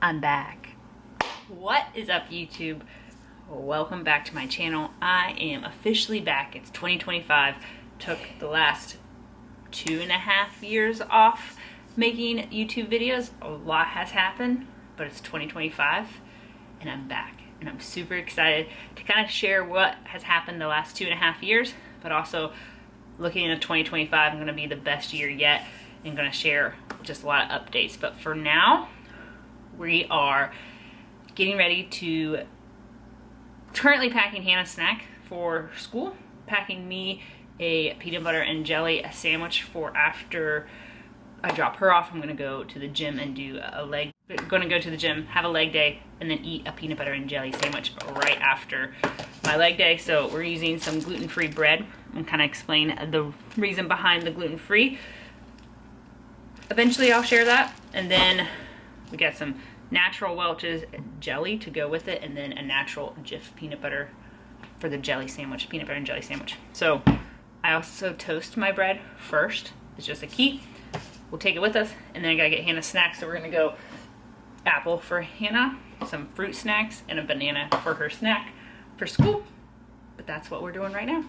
I'm back. What is up, YouTube? Welcome back to my channel. I am officially back. It's 2025. Took the last 2.5 years off making YouTube videos. A lot has happened, but it's 2025 and I'm back. And I'm super excited to kind of share what has happened the last 2.5 years, but also looking into 2025, I'm going to be the best year yet and going to share just a lot of updates. But for now, we are getting ready to currently packing Hannah's snack for school, packing me a peanut butter and jelly sandwich for after I drop her off. I'm gonna go to the gym and do a leg, gonna go to the gym, have a leg day, and then eat a peanut butter and jelly sandwich right after my leg day. So we're using some gluten-free bread and kind of explain the reason behind the gluten-free. Eventually I'll share that. And then we got some natural Welch's jelly to go with it, and then a natural Jif peanut butter for the jelly sandwich, peanut butter and jelly sandwich. So I also toast my bread first. It's just a key. We'll take it with us, and then I gotta get Hannah snacks. So we're gonna go apple for Hannah, some fruit snacks, and a banana for her snack for school. But that's what we're doing right now.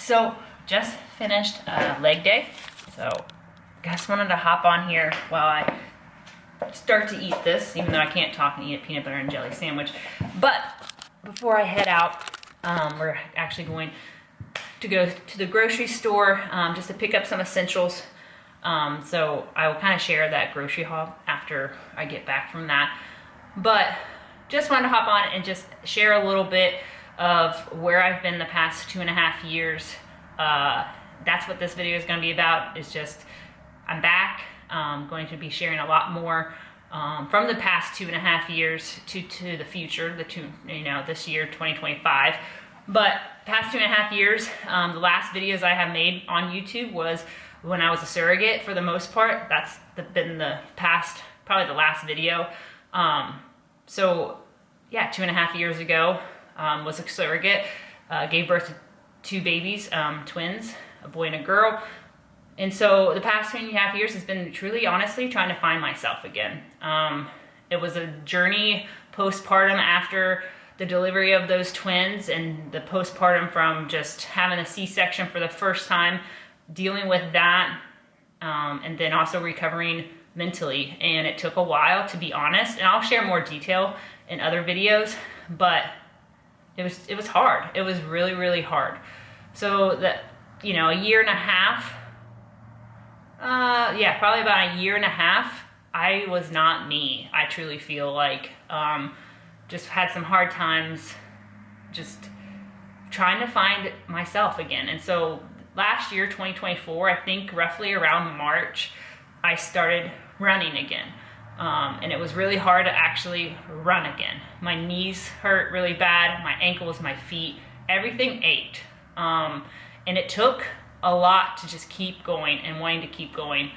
So just finished leg day, so just wanted to hop on here while I start to eat this, even though I can't talk and eat a peanut butter and jelly sandwich. But before I head out, we're actually going to go to the grocery store just to pick up some essentials. So I will kind of share that grocery haul after I get back from that. But just wanted to hop on and just share a little bit of where I've been the past 2.5 years. That's what this video is going to be about. It's just I'm back. Going to be sharing a lot more from the past 2.5 years to the future, this year 2025. But past 2.5 years, the last videos I have made on YouTube was when I was a surrogate for the most part. That's been the past, probably the last video. So yeah, 2.5 years ago, was a surrogate, gave birth to 2 babies, twins, a boy and a girl. And so the past 2.5 years has been truly, honestly, trying to find myself again. It was a journey postpartum after the delivery of those twins, and the postpartum from just having a C-section for the first time, dealing with that, and then also recovering mentally. And it took a while, to be honest, and I'll share more detail in other videos, but it was hard. It was really, really hard. So that, a year and a half, probably about a year and a half, I was not me. I truly feel like, just had some hard times just trying to find myself again. And so last year, 2024, I think roughly around March, I started running again. And it was really hard to actually run again. My knees hurt really bad, my ankles, my feet, everything ached. And it took a lot to just keep going and wanting to keep going.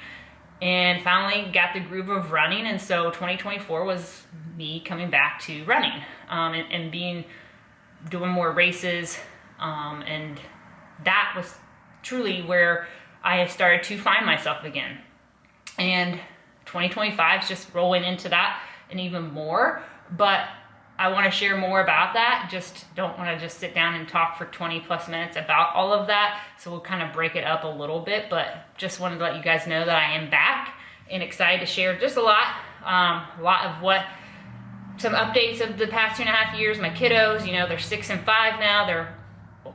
And finally got the groove of running, and so 2024 was me coming back to running, and doing more races, and that was truly where I started to find myself again. And 2025 is just rolling into that and even more, but I want to share more about that. Just don't want to just sit down and talk for 20 plus minutes about all of that. So we'll kind of break it up a little bit, but just wanted to let you guys know that I am back and excited to share just a lot of some updates of the past 2.5 years. My kiddos, they're 6 and 5 now.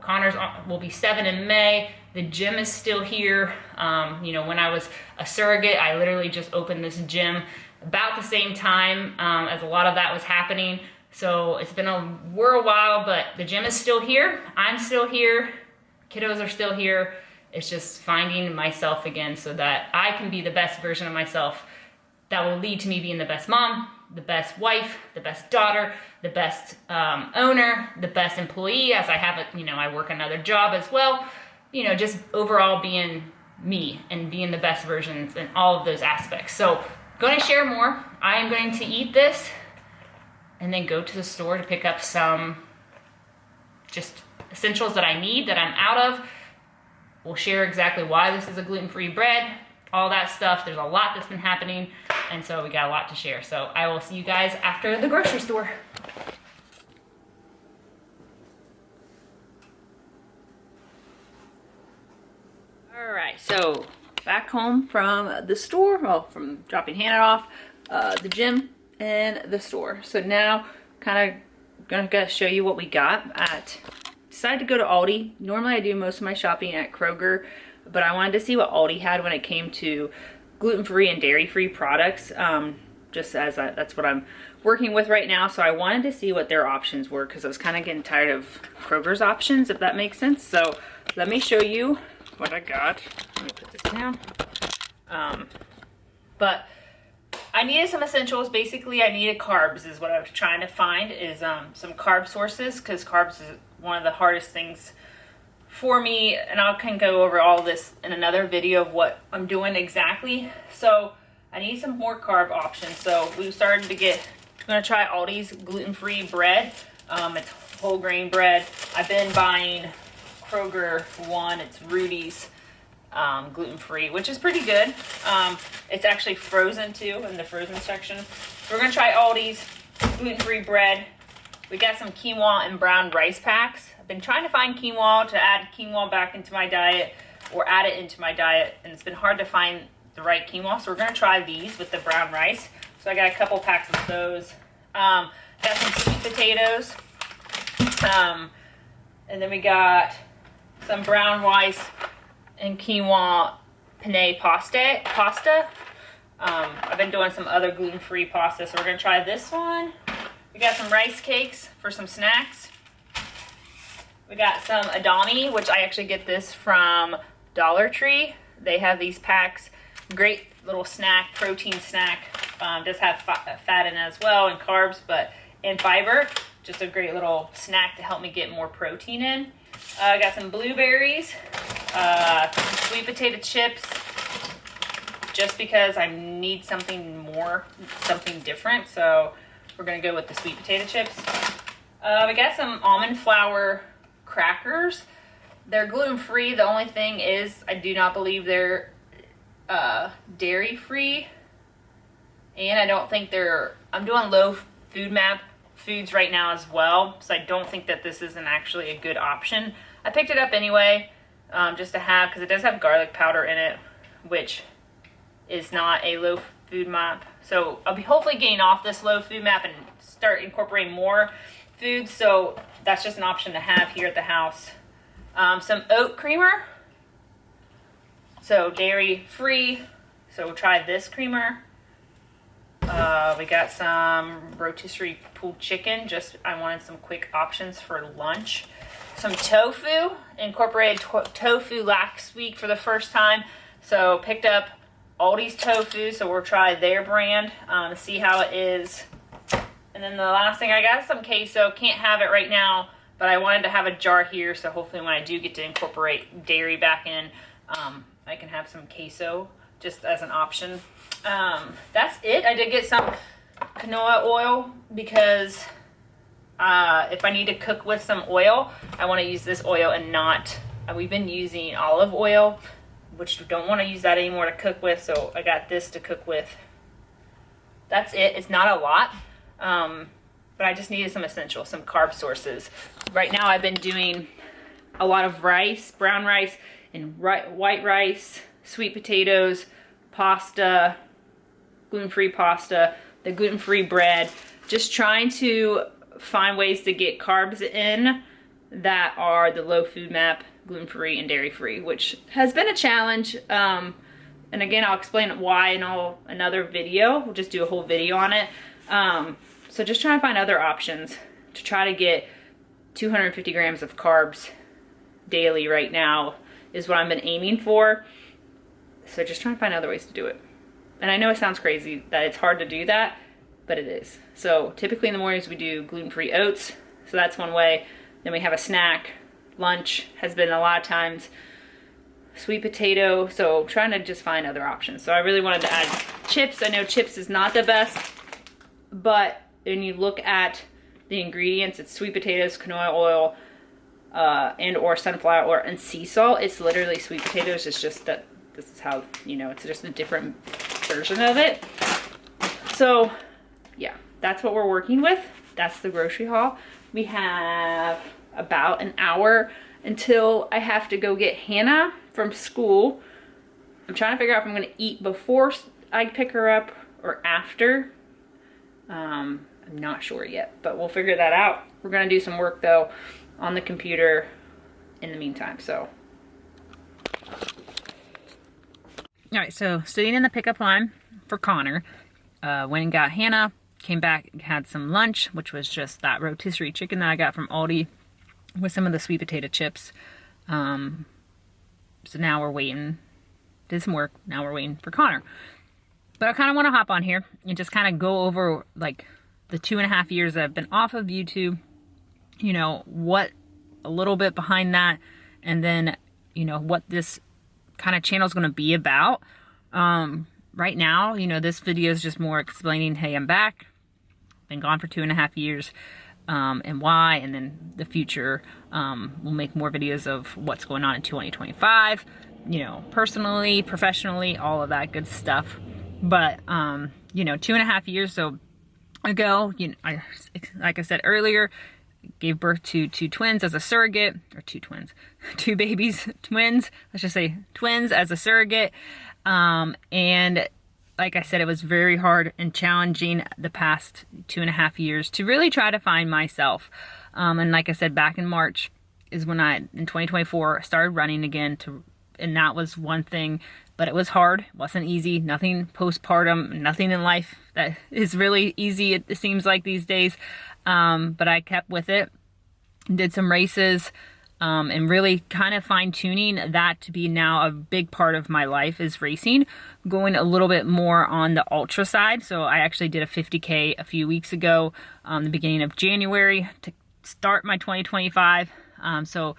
Connor's will be 7 in May. The gym is still here. When I was a surrogate, I literally just opened this gym about the same time as a lot of that was happening. So it's been a while, but the gym is still here. I'm still here. Kiddos are still here. It's just finding myself again so that I can be the best version of myself that will lead to me being the best mom, the best wife, the best daughter, the best owner, the best employee, as I have I work another job as well. Just overall being me and being the best versions in all of those aspects. So going to share more. I am going to eat this and then go to the store to pick up some just essentials that I need, that I'm out of. We'll share exactly why this is a gluten-free bread, all that stuff. There's a lot that's been happening, and so we got a lot to share. So I will see you guys after the grocery store. All right, so back home from the store, from dropping Hannah off, the gym, and the store. So now kind of gonna show you what we got. Decided to go to Aldi. Normally I do most of my shopping at Kroger, but I wanted to see what Aldi had when it came to gluten-free and dairy-free products, just as that's what I'm working with right now. So I wanted to see what their options were, because I was kind of getting tired of Kroger's options, if that makes sense. So let me show you what I got. Let me put this down. But I needed some essentials. Basically, I needed carbs is what I was trying to find, is some carb sources, because carbs is one of the hardest things for me, and I can go over all this in another video of what I'm doing exactly. So I need some more carb options. So we started to I'm gonna try Aldi's gluten-free bread. It's whole grain bread. I've been buying Kroger one, it's Rudy's gluten-free, which is pretty good. It's actually frozen too, in the frozen section. So we're gonna try Aldi's gluten-free bread. We got some quinoa and brown rice packs. I've been trying to find quinoa to add quinoa back into my diet or add it into my diet, and it's been hard to find the right quinoa, so we're gonna try these with the brown rice. So I got a couple packs of those. Got some sweet potatoes. And then we got some brown rice and quinoa penne pasta. I've been doing some other gluten-free pasta, so we're gonna try this one. We got some rice cakes for some snacks. We got some adami, which I actually get this from Dollar Tree. They have these packs. Great little snack, protein snack. Does have fat in it as well and carbs, and fiber. Just a great little snack to help me get more protein in. I got some blueberries, some sweet potato chips, just because I need something different. So we're gonna go with the sweet potato chips. We got some almond flour crackers. They're gluten-free. The only thing is I do not believe they're dairy-free. And I don't think I'm doing low food map foods right now as well. So I don't think that this isn't actually a good option. I picked it up anyway, just to have, because it does have garlic powder in it, which is not a low food map. So I'll be hopefully getting off this low food map and start incorporating more foods. So that's just an option to have here at the house. Some oat creamer. So dairy free. So we'll try this creamer. We got some rotisserie pulled chicken. I wanted some quick options for lunch. Some tofu. Incorporated tofu last week for the first time. So picked up Aldi's tofu. So we'll try their brand to see how it is. And then the last thing, I got some queso. Can't have it right now, but I wanted to have a jar here. So hopefully when I do get to incorporate dairy back in, I can have some queso just as an option. That's it. I did get some canola oil because if I need to cook with some oil, I want to use this oil and not, we've been using olive oil, which we don't want to use that anymore to cook with. So I got this to cook with. That's it. It's not a lot, but I just needed some essentials, some carb sources. Right now I've been doing a lot of rice, brown rice and white rice, sweet potatoes, pasta, gluten-free pasta, the gluten-free bread, just trying to find ways to get carbs in that are the low food map, gluten-free and dairy-free, which has been a challenge. And again, I'll explain why in another video. We'll just do a whole video on it. So just trying to find other options to try to get 250 grams of carbs daily right now is what I've been aiming for. So just trying to find other ways to do it. And I know it sounds crazy that it's hard to do that, but it is. So typically in the mornings we do gluten-free oats. So that's one way. Then we have a snack. Lunch has been a lot of times sweet potato. So trying to just find other options. So I really wanted to add chips. I know chips is not the best, but when you look at the ingredients, it's sweet potatoes, canola oil, and or sunflower oil and sea salt. It's literally sweet potatoes. It's just that this is how, it's just a different version of it. So yeah, that's what we're working with. That's the grocery haul. We have about an hour until I have to go get Hannah from school. I'm trying to figure out if I'm going to eat before I pick her up or after. I'm not sure yet, but we'll figure that out. We're going to do some work though on the computer in the meantime. So all right, so sitting in the pickup line for Connor, went and got Hannah, came back and had some lunch, which was just that rotisserie chicken that I got from Aldi with some of the sweet potato chips. So now we're waiting, did some work, now we're waiting for Connor. But I kind of want to hop on here and just kind of go over like the 2.5 years that I've been off of YouTube, what a little bit behind that, and then, what this kind of channel is going to be about. Right now, this video is just more explaining, hey, I'm back, been gone for 2.5 years, and why, and then the future, we'll make more videos of what's going on in 2025, personally, professionally, all of that good stuff. But 2.5 years, so ago, like I said earlier, gave birth to two twins as a surrogate, or two babies, twins, let's just say twins as a surrogate. And like I said, it was very hard and challenging the past 2.5 years to really try to find myself. And like I said, back in March is when in 2024, started running again, and that was one thing, but it was hard. It wasn't easy. Nothing postpartum, nothing in life that is really easy, it seems like these days. But I kept with it, did some races, and really kind of fine-tuning that to be now a big part of my life is racing, going a little bit more on the ultra side. So I actually did a 50K a few weeks ago, the beginning of January, to start my 2025. So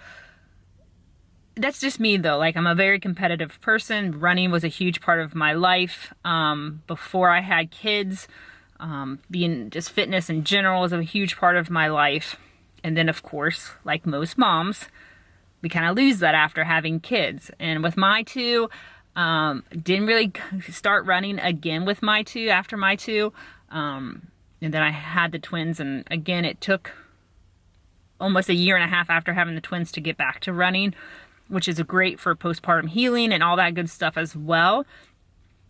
that's just me though. Like, I'm a very competitive person. Running was a huge part of my life before I had kids. Being just fitness in general is a huge part of my life. And then of course, like most moms, we kind of lose that after having kids. And with my two, didn't really start running again with my two after my two. And then I had the twins, and again, it took almost 1.5 years after having the twins to get back to running, which is great for postpartum healing and all that good stuff as well.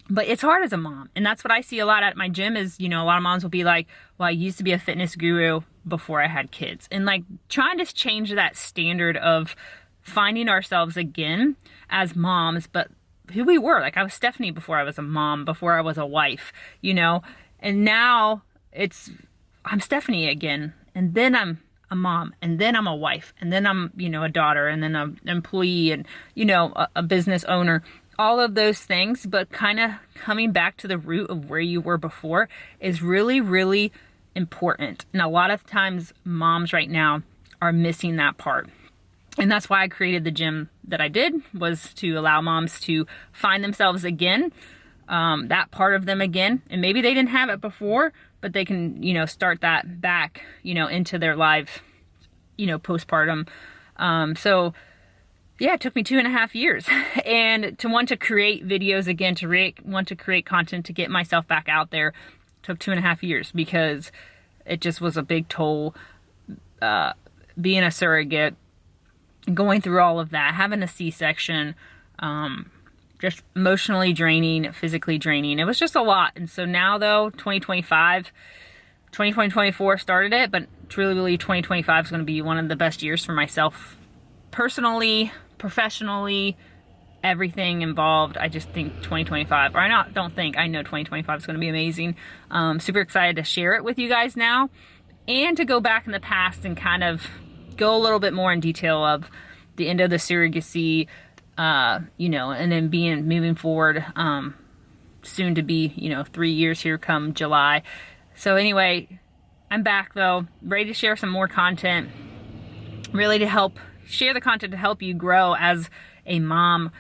But it's hard as a mom. And that's what I see a lot at my gym is, a lot of moms will be like, well, I used to be a fitness guru before I had kids. And like trying to change that standard of finding ourselves again as moms, but who we were. Like, I was Stephanie before I was a mom, before I was a wife, and now I'm Stephanie again. And then I'm a mom, and then I'm a wife, and then I'm, a daughter, and then an employee, and, a business owner. All of those things, but kind of coming back to the root of where you were before is really, really important. And a lot of times moms right now are missing that part. And that's why I created the gym that I did, was to allow moms to find themselves again, that part of them again. And maybe they didn't have it before, but they can, start that back, into their life, postpartum. So yeah, it took me 2.5 years. And to want to create videos again, want to create content to get myself back out there, took 2.5 years, because it just was a big toll, being a surrogate, going through all of that, having a C-section, just emotionally draining, physically draining. It was just a lot. And so now though, 2024 started it, but truly 2025 is going to be one of the best years for myself personally, professionally, everything involved. I just think 2025, or I know 2025 is going to be amazing. Super excited to share it with you guys now, and to go back in the past and kind of go a little bit more in detail of the end of the surrogacy, and then moving forward, soon to be, 3 years here come July. So anyway, I'm back though, ready to share some more content, really to help share the content to help you grow as a mom,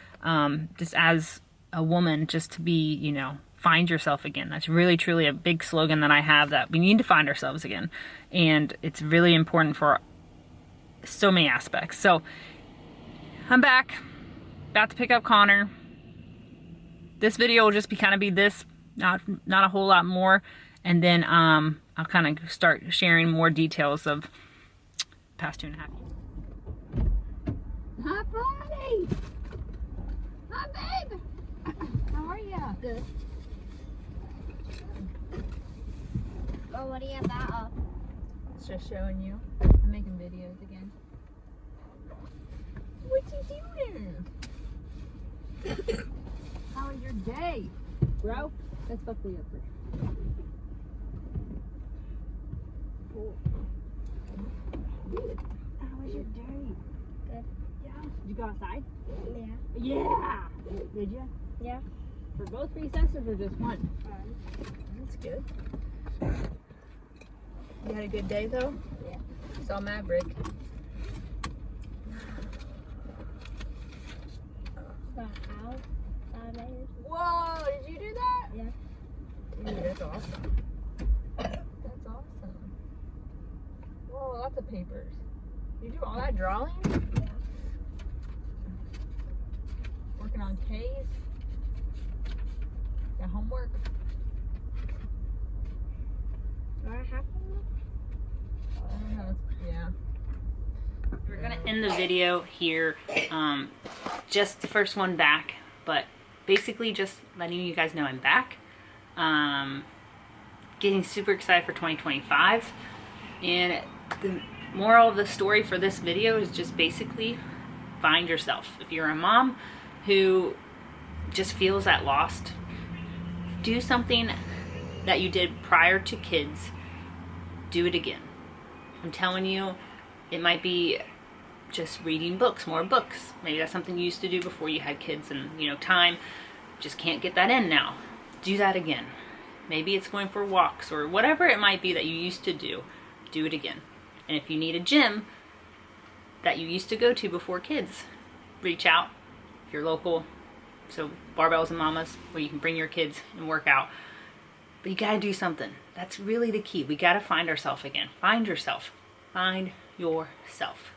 just as a woman, just to be, find yourself again. That's really, truly a big slogan that I have, that we need to find ourselves again. And it's really important for so many aspects. So I'm back, about to pick up Connor. This video will just be this, not a whole lot more. And then I'll kind of start sharing more details of past 2.5 years. Hi, buddy. Hi, babe. How are you? Good. Well, what are you about? It's just showing you. I'm making videos again. What you doing? How was your day, bro? Let's buckle you up first. Cool. How was your day? Good. Yeah. Did you go outside? Yeah. Yeah. Did you? Yeah. For both recesses or just one? That's good. You had a good day though? Yeah. Saw Maverick. The house I made. Whoa, did you do that? Yeah. Dude, that's awesome. That's awesome. Whoa, lots of papers. You do all that drawing? Yeah. Working on K's? Got homework? I have one? Yeah. We're gonna end the video here, just the first one back, but basically just letting you guys know I'm back. Getting super excited for 2025, and the moral of the story for this video is just basically find yourself. If you're a mom who just feels that lost, do something that you did prior to kids. Do it again. I'm telling you, it might be just reading books, more books. Maybe that's something you used to do before you had kids and, you know, time. Just can't get that in now. Do that again. Maybe it's going for walks or whatever it might be that you used to do. Do it again. And if you need a gym that you used to go to before kids, reach out if you're local. So Barbells and Mommas, where you can bring your kids and work out. But you gotta do something. That's really the key. We gotta find ourselves again. Find yourself. Find yourself.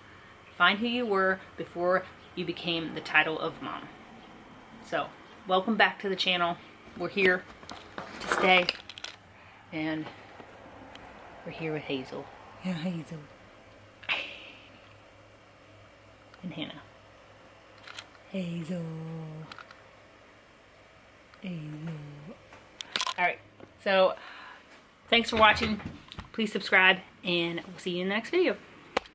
Find who you were before you became the title of mom. So, welcome back to the channel. We're here to stay. And we're here with Hazel. Yeah, Hazel. And Hannah. Hazel. Hazel. Alright, so thanks for watching. Please subscribe, and we'll see you in the next video.